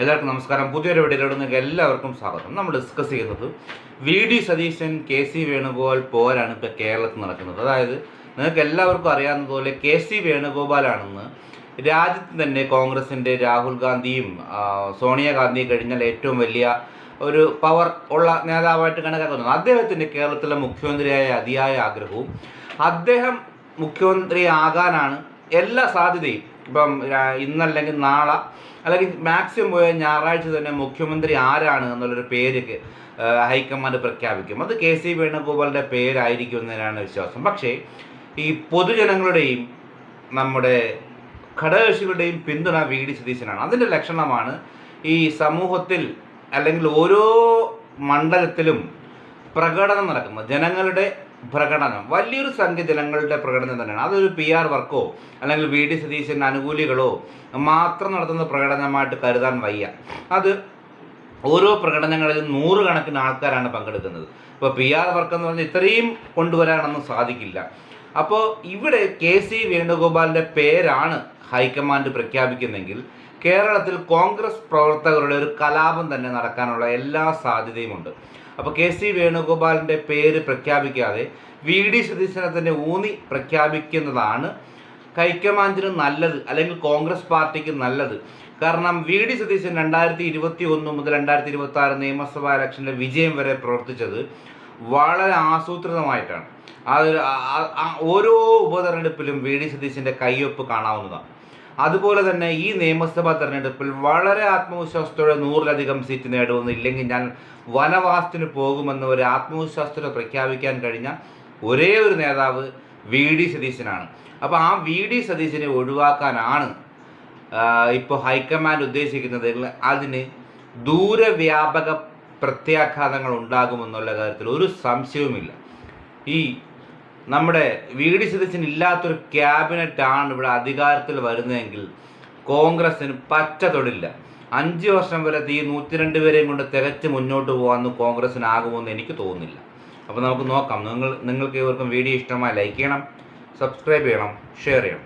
എല്ലാവർക്കും നമസ്കാരം. പുതിയൊരു വീഡിയോയിലൂടെ നിങ്ങൾക്ക് എല്ലാവർക്കും സ്വാഗതം. നമ്മൾ ഡിസ്കസ് ചെയ്യുന്നത് VD സതീശൻ KC വേണുഗോപാൽ പോരാണ് ഇപ്പോൾ കേരളത്തിൽ നടക്കുന്നത്. അതായത് നിങ്ങൾക്ക് എല്ലാവർക്കും അറിയാവുന്നതുപോലെ KC വേണുഗോപാലാണെന്ന് രാജ്യത്ത് തന്നെ കോൺഗ്രസിൻ്റെ രാഹുൽ ഗാന്ധിയും സോണിയാഗാന്ധിയും കഴിഞ്ഞാൽ ഏറ്റവും വലിയ ഒരു പവർ ഉള്ള നേതാവായിട്ട് കണക്കാക്കുന്നത്. അദ്ദേഹത്തിൻ്റെ കേരളത്തിലെ മുഖ്യമന്ത്രിയായ അതിയായ ആഗ്രഹവും അദ്ദേഹം മുഖ്യമന്ത്രി ആകാനാണ് എല്ലാ സാധ്യതയും. ഇപ്പം ഇന്നല്ലെങ്കിൽ നാളെ അല്ലെങ്കിൽ മാക്സിമം പോയ ഞായറാഴ്ച തന്നെ മുഖ്യമന്ത്രി ആരാണ് എന്നുള്ളൊരു പേര് ഹൈക്കമാൻഡ് പ്രഖ്യാപിക്കും. അത് KC വേണുഗോപാലിൻ്റെ പേരായിരിക്കും എന്നതിനാണ് വിശ്വാസം. പക്ഷേ ഈ പൊതുജനങ്ങളുടെയും നമ്മുടെ ഘടകകക്ഷികളുടെയും പിന്തുണ VD സതീശനാണ്. അതിൻ്റെ ലക്ഷണമാണ് ഈ സമൂഹത്തിൽ അല്ലെങ്കിൽ ഓരോ മണ്ഡലത്തിലും പ്രകടനം നടക്കുന്നത്. ജനങ്ങളുടെ പ്രകടനം, വലിയൊരു സംഖ്യ ജനങ്ങളുടെ പ്രകടനം തന്നെയാണ്. അതൊരു PR വർക്കോ അല്ലെങ്കിൽ VD സതീശൻ അനുകൂലികളോ മാത്രം നടത്തുന്ന പ്രകടനമായിട്ട് കരുതാൻ വയ്യ. അത് ഓരോ പ്രകടനങ്ങളിലും നൂറുകണക്കിന് ആൾക്കാരാണ് പങ്കെടുക്കുന്നത്. ഇപ്പോൾ PR വർക്ക് എന്ന് പറഞ്ഞാൽ ഇത്രയും കൊണ്ടുവരാനൊന്നും സാധിക്കില്ല. അപ്പോൾ ഇവിടെ KC വേണുഗോപാലിൻ്റെ പേരാണ് ഹൈക്കമാൻഡ് പ്രഖ്യാപിക്കുന്നെങ്കിൽ കേരളത്തിൽ കോൺഗ്രസ് പ്രവർത്തകരുടെ ഒരു കലാപം തന്നെ നടക്കാനുള്ള എല്ലാ സാധ്യതയുമുണ്ട്. അപ്പോൾ KC വേണുഗോപാലിൻ്റെ പേര് പ്രഖ്യാപിക്കാതെ VD സതീശനെ തന്നെ ഊന്നി പ്രഖ്യാപിക്കുന്നതാണ് ഹൈക്കമാൻഡിന് നല്ലത്, അല്ലെങ്കിൽ കോൺഗ്രസ് പാർട്ടിക്ക് നല്ലത്. കാരണം VD സതീശൻ 2021 മുതൽ 2026 നിയമസഭാ ഇലക്ഷൻ്റെ വിജയം വരെ പ്രവർത്തിച്ചത് വളരെ ആസൂത്രിതമായിട്ടാണ്. ഓരോ ഉപതെരഞ്ഞെടുപ്പിലും VD സതീശൻ്റെ കയ്യൊപ്പ് കാണാവുന്നതാണ്. അതുപോലെ തന്നെ ഈ നിയമസഭാ തെരഞ്ഞെടുപ്പിൽ വളരെ ആത്മവിശ്വാസത്തോടെ 100-ലധികം സീറ്റ് നേടുമെന്ന്, ഇല്ലെങ്കിൽ ഞാൻ വനവാസത്തിന് പോകുമെന്ന് ഒരു ആത്മവിശ്വാസത്തോടെ പ്രഖ്യാപിക്കാൻ കഴിഞ്ഞ ഒരേ ഒരു നേതാവ് VD സതീശനാണ്. അപ്പോൾ ആ VD സതീശനെ ഒഴിവാക്കാനാണ് ഇപ്പോൾ ഹൈക്കമാൻഡ് ഉദ്ദേശിക്കുന്നത്. അതിന് ദൂരവ്യാപക പ്രത്യാഘാതങ്ങൾ ഉണ്ടാകുമെന്നുള്ള കാര്യത്തിൽ ഒരു സംശയവുമില്ല. ഈ നമ്മുടെ VD സതീശൻ ഇല്ലാത്തൊരു ക്യാബിനറ്റാണ് ഇവിടെ അധികാരത്തിൽ വരുന്നതെങ്കിൽ കോൺഗ്രസ്സിന് പച്ച തൊടില്ല. 5 വർഷം വരെ ഈ 102 പേരെയും കൊണ്ട് തികച്ച് മുന്നോട്ട് പോകാമെന്ന് കോൺഗ്രസ്സിനാകുമെന്ന് എനിക്ക് തോന്നുന്നില്ല. അപ്പോൾ നമുക്ക് നോക്കാം. നിങ്ങൾക്ക് ഇവർക്കും വീഡിയോ ഇഷ്ടമായി ലൈക്ക് ചെയ്യണം, സബ്സ്ക്രൈബ് ചെയ്യണം, ഷെയർ ചെയ്യണം.